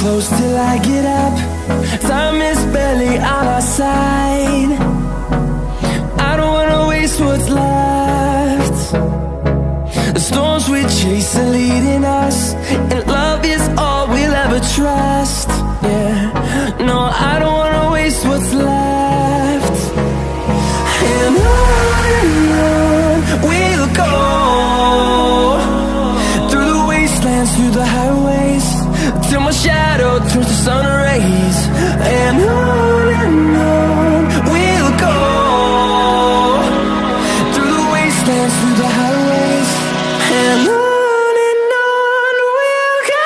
close till I get up. Time is barely on our side. I don't wanna waste what's left. The storms we chase are leading us, and love is all we'll ever trust. Yeah, no, I don't wanna waste what's left. And on we'll go, through the wastelands, through the highways, till my shadow turns to sun rays. And on we'll go, through the wastelands, through the highways, and on we'll go.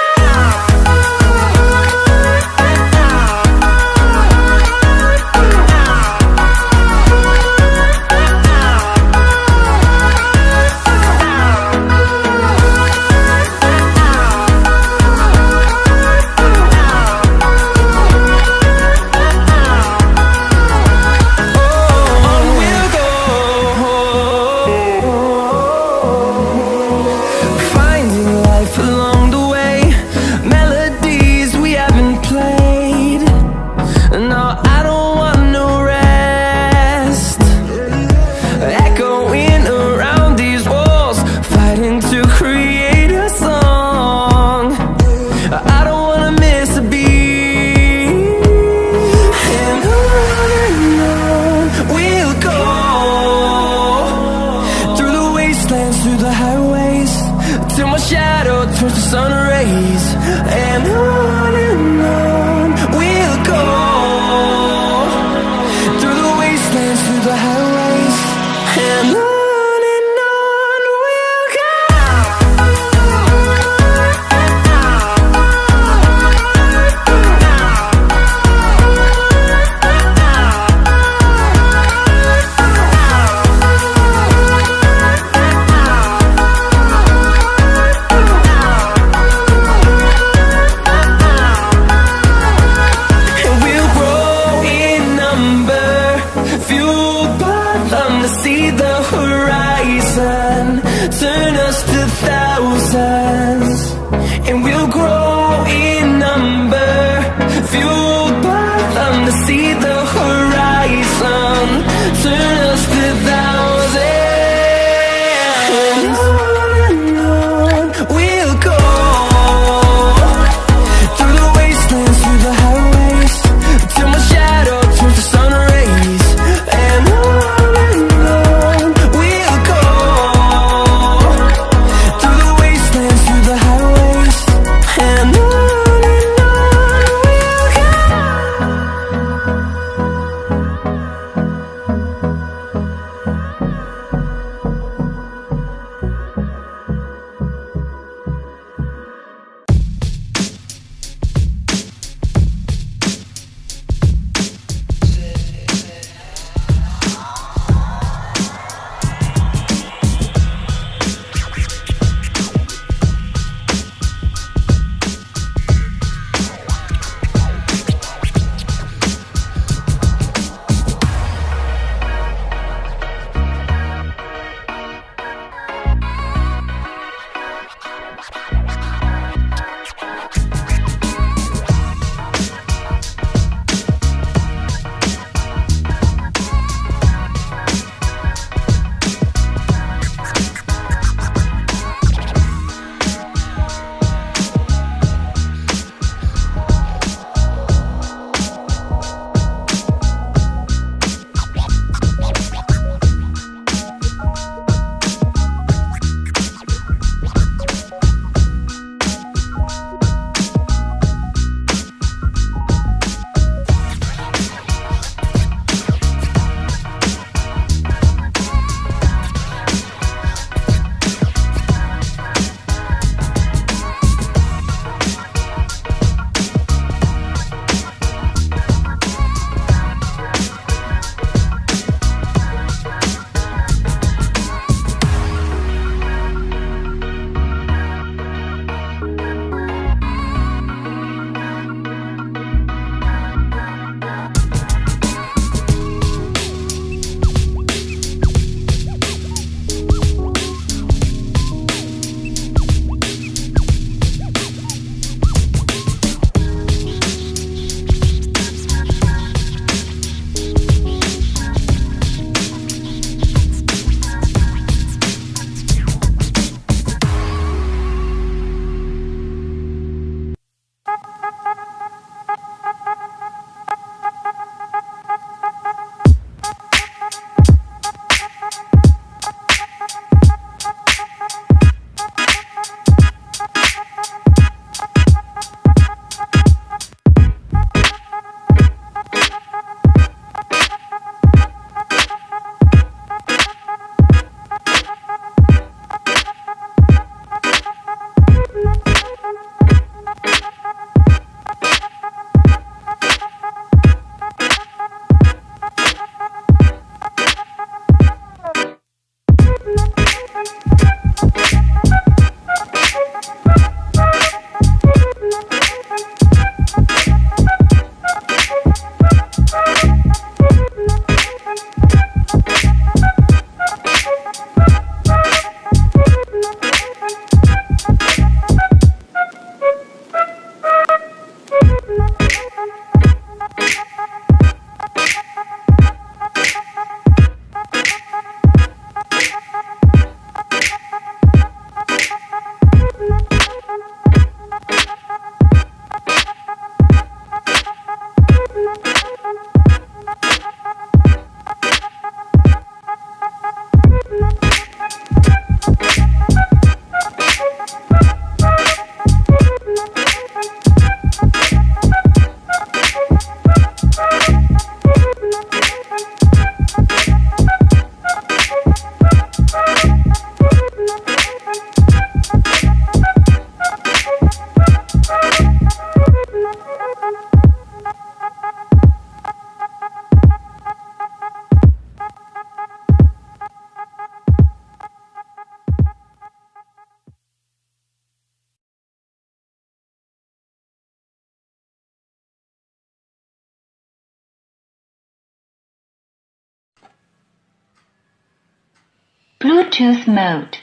Bluetooth mode.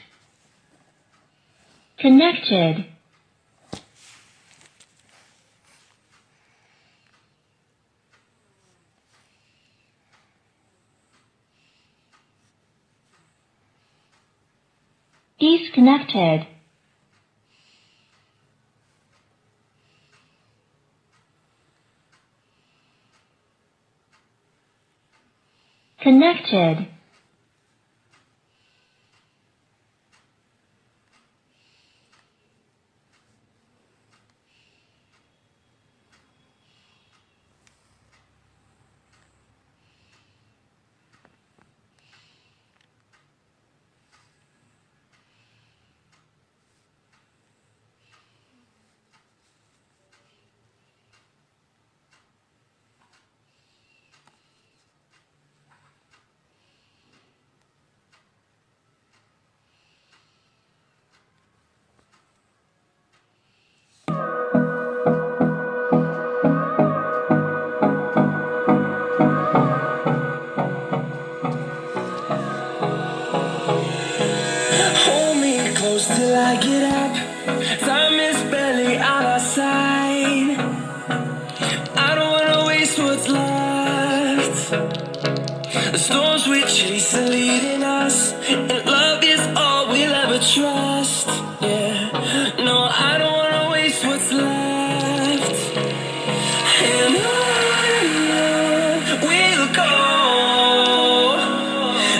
Connected. Disconnected. Connected. Hold me close till I get up. Time is barely on our side. I don't wanna waste what's left. The storms we chase are leading us, and love is all we'll ever trust. Yeah, no, I don't wanna waste what's left. And on we'll go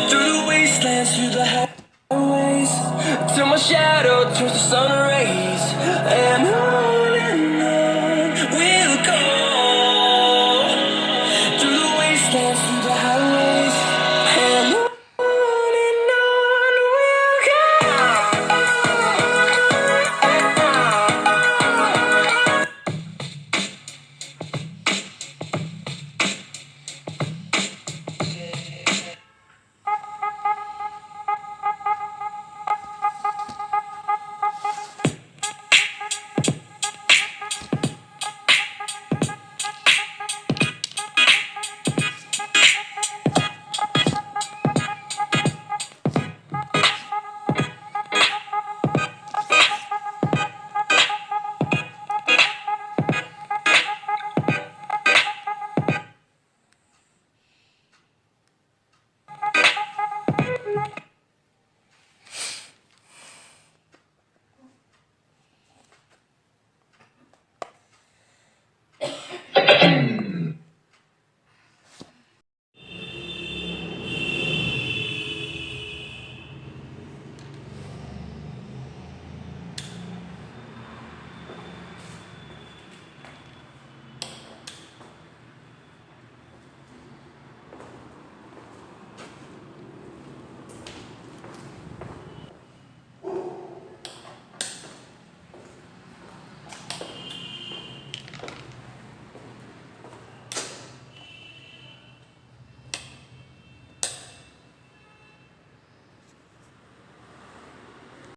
through the wastelands, through the highways, till my shadow turns to sun